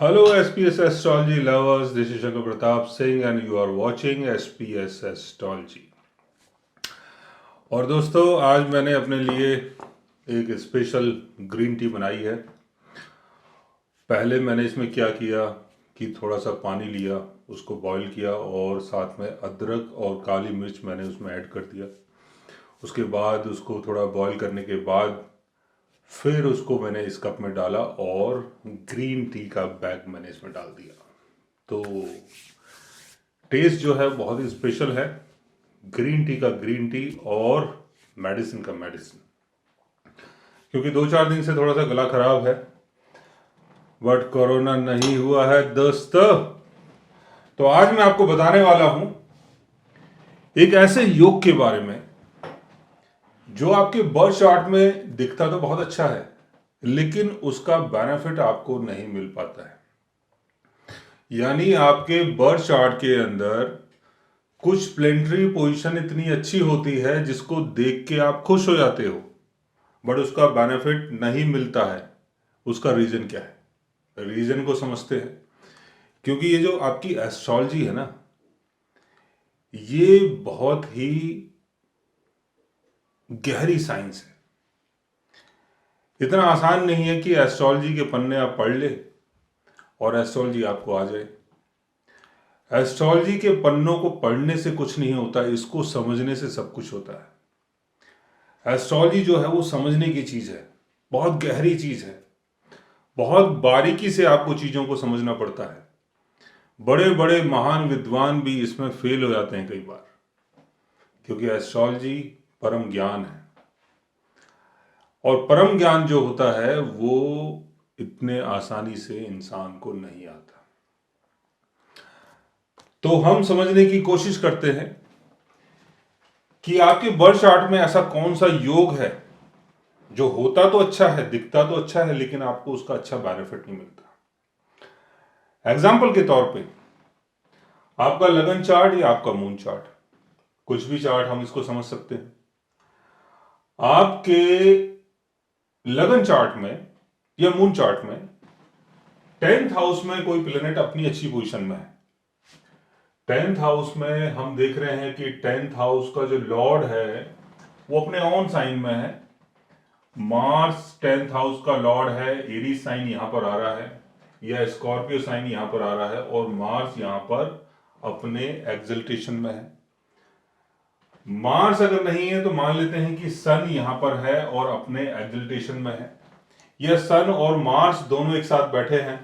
Hello, SPS Astrology lovers. This is Shankar Pratap Singh, and you are watching SPS Astrology. और दोस्तों, आज मैंने अपने लिए एक स्पेशल ग्रीन टी बनाई है। पहले मैंने इसमें क्या किया कि थोड़ा सा पानी लिया, उसको बॉईल किया और साथ में अदरक और काली मिर्च मैंने उसमें ऐड कर दिया। उसके बाद उसको थोड़ा बॉईल करने के बाद फिर उसको मैंने इस कप में डाला और ग्रीन टी का बैग मैंने इसमें डाल दिया। तो टेस्ट जो है बहुत ही स्पेशल है। ग्रीन टी का ग्रीन टी और मेडिसिन का मेडिसिन। क्योंकि 2-4 दिन से थोड़ा सा गला खराब है, बट कोरोना नहीं हुआ है दोस्तों। तो आज मैं आपको बताने वाला हूं एक ऐसे योग के बारे में जो आपके बर्थ चार्ट में दिखता तो बहुत अच्छा है, लेकिन उसका बेनिफिट आपको नहीं मिल पाता है। यानी आपके बर्थ चार्ट के अंदर कुछ प्लेनेटरी पोजीशन इतनी अच्छी होती है जिसको देख के आप खुश हो जाते हो, बट उसका बेनिफिट नहीं मिलता है। उसका रीजन क्या है? रीजन को समझते हैं। क्योंकि ये जो आपकी एस्ट्रोलॉजी है ना, ये बहुत ही गहरी साइंस है। इतना आसान नहीं है कि एस्ट्रोलॉजी के पन्ने आप पढ़ ले और एस्ट्रोलॉजी आपको आ जाए। एस्ट्रोलॉजी के पन्नों को पढ़ने से कुछ नहीं होता, इसको समझने से सब कुछ होता है। एस्ट्रोलॉजी जो है वो समझने की चीज है, बहुत गहरी चीज है। बहुत बारीकी से आपको चीजों को समझना पड़ता है। बड़े बड़े महान विद्वान भी इसमें फेल हो जाते हैं कई बार, क्योंकि एस्ट्रोलॉजी परम ज्ञान है। और परम ज्ञान जो होता है वो इतने आसानी से इंसान को नहीं आता। तो हम समझने की कोशिश करते हैं कि आपके बर्थ चार्ट में ऐसा कौन सा योग है जो होता तो अच्छा है, दिखता तो अच्छा है, लेकिन आपको उसका अच्छा बेनिफिट नहीं मिलता। एग्जाम्पल के तौर पे आपका लगन चार्ट या आपका मून चार्ट, कुछ भी चार्ट हम इसको समझ सकते हैं। आपके लगन चार्ट में या मून चार्ट में 10th हाउस में कोई प्लेनेट अपनी अच्छी पोजीशन में है। 10th हाउस में हम देख रहे हैं कि 10th हाउस का जो लॉर्ड है वो अपने ऑन साइन में है। मार्स 10th हाउस का लॉर्ड है, एरीज साइन यहां पर आ रहा है या स्कॉर्पियो साइन यहां पर आ रहा है, और मार्स यहां पर अपने एक्सल्टेशन में है। मार्स अगर नहीं है तो मान लेते हैं कि सन यहां पर है और अपने एक्सल्टेशन में है, या सन और मार्स दोनों एक साथ बैठे हैं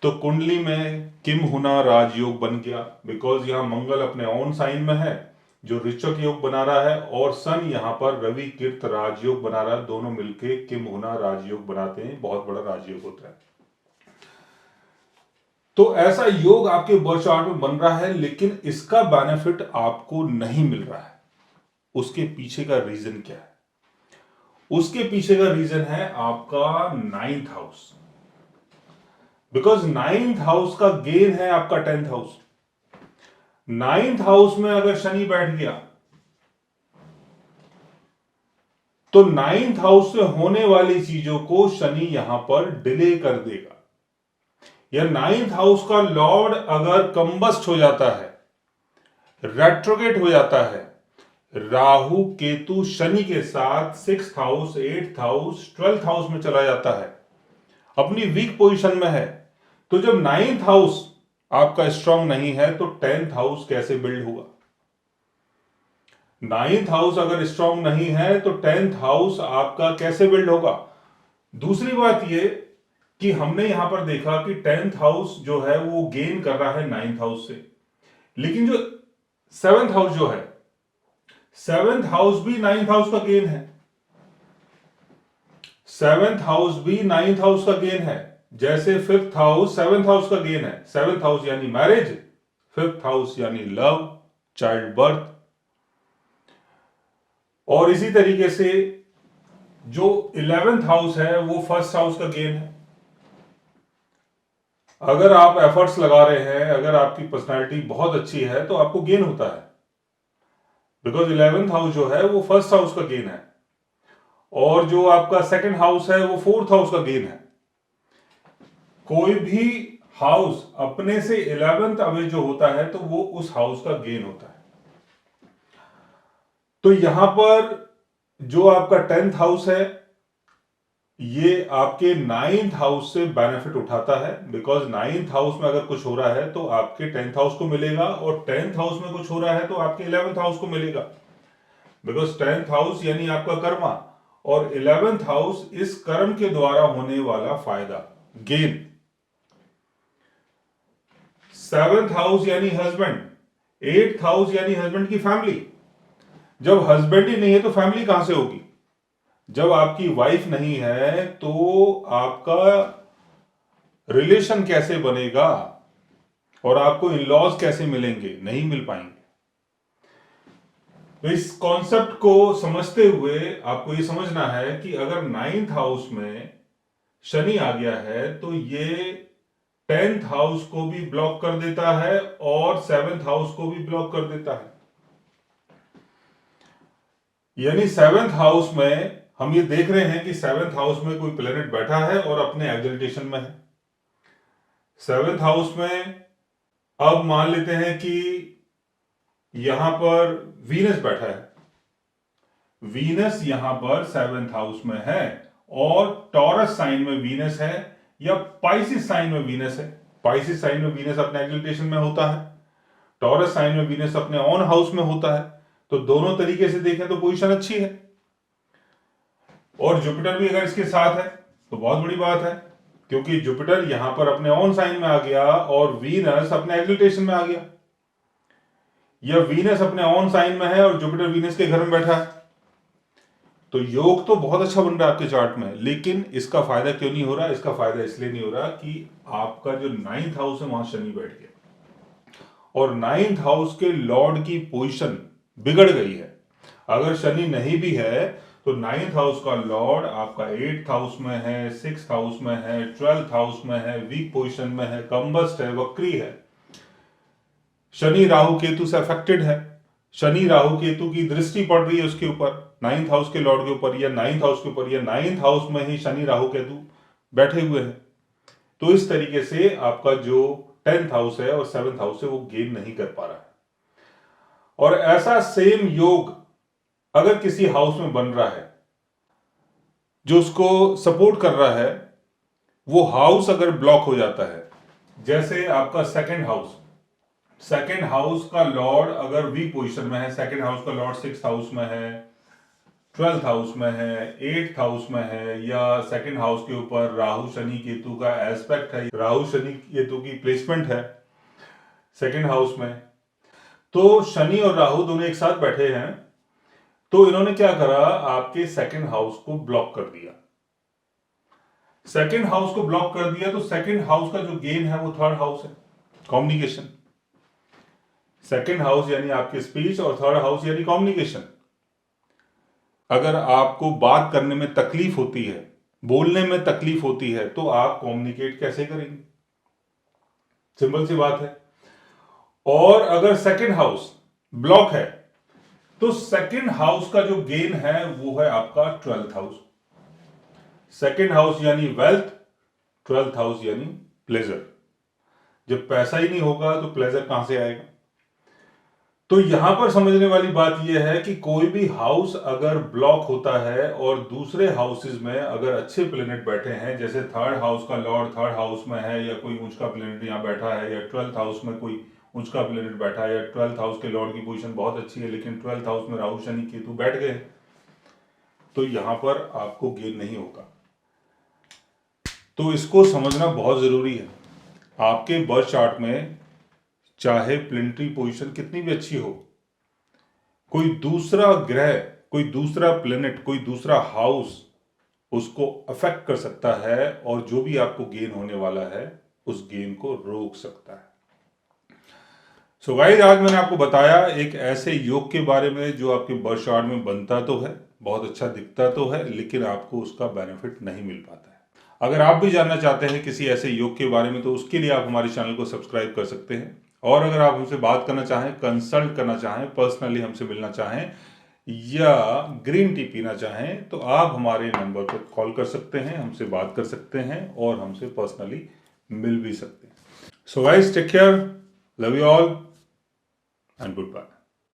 तो कुंडली में किम हुना राजयोग बन गया। बिकॉज यहां मंगल अपने ऑन साइन में है जो ऋचक योग बना रहा है, और सन यहां पर रवि किर्त राजयोग बना रहा है। दोनों मिलके किम हुना राजयोग बनाते हैं, बहुत बड़ा राजयोग होता है। तो ऐसा योग आपके बर्थ चार्ट में बन रहा है, लेकिन इसका बेनिफिट आपको नहीं मिल रहा है। उसके पीछे का रीजन क्या है? उसके पीछे का रीजन है आपका 9th house. Because 9th house का गेन है आपका 10th हाउस। 9th हाउस में अगर शनि बैठ गया तो 9th हाउस से होने वाली चीजों को शनि यहां पर डिले कर देगा। या 9th हाउस का लॉर्ड अगर कंबस्ट हो जाता है, रेट्रोगेट हो जाता है, राहु केतु शनि के साथ 6th house, 8th house, 12th house में चला जाता है, अपनी वीक पोजीशन में है, तो जब 9th हाउस आपका स्ट्रांग नहीं है तो 10th हाउस कैसे बिल्ड होगा? 9th हाउस अगर स्ट्रांग नहीं है तो 10th हाउस आपका कैसे बिल्ड होगा? दूसरी बात यह कि हमने यहां पर देखा कि 10th हाउस जो है वो गेन कर रहा है 9th हाउस से, लेकिन जो 7th हाउस जो है, 7th हाउस भी 9th हाउस का गेन है। 7th हाउस भी 9th हाउस का गेन है, जैसे 5th हाउस 7th हाउस का गेन है। 7th हाउस यानी मैरिज, 5th हाउस यानी लव, चाइल्ड बर्थ। और इसी तरीके से जो 11th हाउस है वो 1st हाउस का गेन है। अगर आप एफर्ट्स लगा रहे हैं, अगर आपकी पर्सनालिटी बहुत अच्छी है तो आपको गेन होता है, बिकॉज 11th हाउस जो है वो 1st हाउस का गेन है, और जो आपका 2nd हाउस है वो 4th हाउस का गेन है। कोई भी हाउस अपने से 11th अवे जो होता है तो वो उस हाउस का गेन होता है। तो यहां पर जो आपका 10th हाउस है ये आपके 9th हाउस से बेनिफिट उठाता है, बिकॉज 9th हाउस में अगर कुछ हो रहा है तो आपके 10th हाउस को मिलेगा, और 10th हाउस में कुछ हो रहा है तो आपके 11th हाउस को मिलेगा, बिकॉज 10th हाउस यानी आपका कर्मा, और 11th हाउस इस कर्म के द्वारा होने वाला फायदा, गेन। 7th हाउस यानी हस्बैंड, 8th हाउस यानी हस्बैंड की फैमिली। जब हस्बैंड ही नहीं है तो फैमिली कहां से होगी? जब आपकी वाइफ नहीं है तो आपका रिलेशन कैसे बनेगा, और आपको इन लॉज कैसे मिलेंगे? नहीं मिल पाएंगे। तो इस कॉन्सेप्ट को समझते हुए आपको यह समझना है कि अगर 9th हाउस में शनि आ गया है तो ये 10th हाउस को भी ब्लॉक कर देता है और 7th हाउस को भी ब्लॉक कर देता है। यानी 7th हाउस में हम ये देख रहे हैं कि 7th हाउस में कोई प्लेनेट बैठा है और अपने एक्सल्टेशन में है। 7th हाउस में अब मान लेते हैं कि यहां पर वीनस बैठा है, वीनस यहां पर 7th हाउस में है, और टॉरस साइन में वीनस है या पाइसिस साइन में वीनस है। पाइसिस साइन में वीनस अपने एक्सल्टेशन में होता है, टॉरस साइन में वीनस अपने ऑन हाउस में होता है। तो दोनों तरीके से देखें तो पोजीशन अच्छी है, और जुपिटर भी अगर इसके साथ है तो बहुत बड़ी बात है, क्योंकि जुपिटर यहां पर अपने ऑन साइन में आ गया और वीनस अपने एक्सल्टेशन में आ गया, या वीनस अपने ऑन साइन में है और जुपिटर वीनस के घर में बैठा है। तो योग तो बहुत अच्छा बन रहा है आपके चार्ट में, लेकिन इसका फायदा क्यों नहीं हो रहा? इसका फायदा इसलिए नहीं हो रहा कि आपका जो 9th हाउस है वहां शनि बैठ गया, और 9th हाउस के लॉर्ड की पोजीशन बिगड़ गई है। अगर शनि नहीं भी है तो 9th हाउस का लॉर्ड आपका 8th हाउस में है, 6th हाउस में है, 12th हाउस में है, वीक पोजीशन में है, कंबस्ट है, वक्री है, शनि राहु केतु से अफेक्टेड है। शनि राहु केतु की दृष्टि पड़ रही है उसके ऊपर, 9th हाउस के लॉर्ड के ऊपर, या 9th हाउस के ऊपर, या 9th हाउस में ही शनि राहु केतु बैठे हुए हैं। तो इस तरीके से आपका जो 10th हाउस है और 7th हाउस है वो गेन नहीं कर पा रहा है। और ऐसा सेम योग अगर किसी हाउस में बन रहा है जो उसको सपोर्ट कर रहा है, वो हाउस अगर ब्लॉक हो जाता है, जैसे आपका सेकंड हाउस का लॉर्ड अगर वीक पोजीशन में है, सेकंड हाउस का लॉर्ड 6th हाउस में है, 12th हाउस में है, 8th हाउस में है, या सेकंड हाउस के ऊपर राहु शनि केतु का एस्पेक्ट है, राहु शनि केतु की प्लेसमेंट है सेकंड हाउस में, तो शनि और राहु दोनों एक साथ बैठे हैं, तो इन्होंने क्या करा? आपके सेकंड हाउस को ब्लॉक कर दिया। सेकंड हाउस को ब्लॉक कर दिया तो सेकंड हाउस का जो गेन है वो थर्ड हाउस है, कम्युनिकेशन। सेकंड हाउस यानी आपकी स्पीच, और थर्ड हाउस यानी कम्युनिकेशन। अगर आपको बात करने में तकलीफ होती है, बोलने में तकलीफ होती है, तो आप कम्युनिकेट कैसे करेंगे? सिंपल सी बात है। और अगर सेकंड हाउस ब्लॉक है तो सेकंड हाउस का जो गेन है वो है आपका 12th हाउस। सेकंड हाउस यानी वेल्थ, 12th हाउस यानी प्लेजर। जब पैसा ही नहीं होगा तो प्लेजर कहां से आएगा? तो यहां पर समझने वाली बात यह है कि कोई भी हाउस अगर ब्लॉक होता है और दूसरे हाउसेज में अगर अच्छे प्लेनेट बैठे हैं, जैसे थर्ड हाउस का लॉर्ड थर्ड हाउस में है, या कोई ऊंच का प्लेनेट यहां बैठा है, या 12th हाउस में कोई ऊंच का प्लेनेट बैठा है, या 12th हाउस के लॉर्ड की पोजीशन बहुत अच्छी है लेकिन 12th हाउस में राहु शनि केतु बैठ गए, तो यहां पर आपको गेन नहीं होगा। तो इसको समझना बहुत जरूरी है। आपके बर्थ चार्ट में चाहे प्लेनेटरी पोजीशन कितनी भी अच्छी हो, कोई दूसरा ग्रह, कोई दूसरा प्लेनेट, कोई दूसरा हाउस उसको अफेक्ट कर सकता है, और जो भी आपको गेन होने वाला है उस गेन को रोक सकता है। सो गाइस, आज मैंने आपको बताया एक ऐसे योग के बारे में जो आपके बर्थ चार्ट में बनता तो है, बहुत अच्छा दिखता तो है, लेकिन आपको उसका बेनिफिट नहीं मिल पाता है। अगर आप भी जानना चाहते हैं किसी ऐसे योग के बारे में, तो उसके लिए आप हमारे चैनल को सब्सक्राइब कर सकते हैं। और अगर आप हमसे बात करना चाहें, कंसल्ट करना चाहें, पर्सनली हमसे मिलना चाहें, या ग्रीन टी पीना चाहें, तो आप हमारे नंबर पर कॉल कर सकते हैं, हमसे बात कर सकते हैं, और हमसे पर्सनली मिल भी सकते हैं। So guys, take care. Love you all and goodbye.